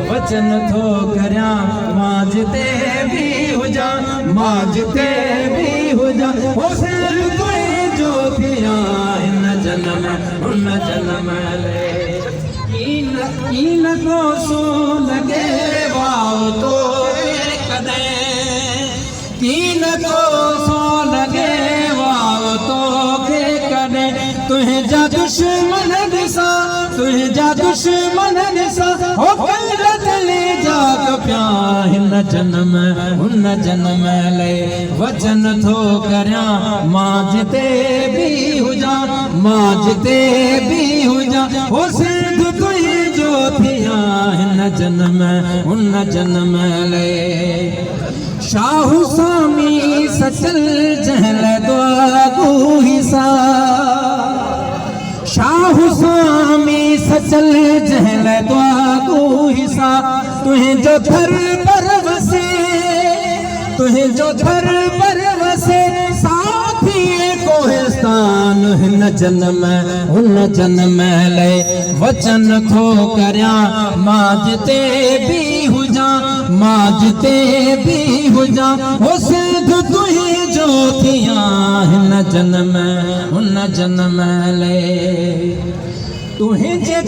वचन थो करया माजते भी हुजा माजते भी हुजा ओ सिर कोई जो थिया इन जन्म उन जन्म ले कीन को सो लगे वाव तो कदे कीन को सो लगे वाव तो के कदे तुझा दुश्मन दिसा तुझा दुश्मन दिसा हो कलरत ले जाग प्या हिन जन्म उन जन्म ले वचन थो करया माजते भी हुजा माजते भी हुजा हो सिंध तुई जो थिया हिन जन्म उन जन्म ले शाहू स्वामी सचल जहल दुआ को हिसा शाहू स्वामी सचल जहल दुआ को हिसा तुझो थर पर वसे तुझो थर पर वसे साथी कोहिस्तान हिन जन्म उन जन्म ले वचन थो करया माजते भी हुजा माजते भी हुजा हो सिंध तुही जो थिया हिन जन्म उन जन्म ले तुझे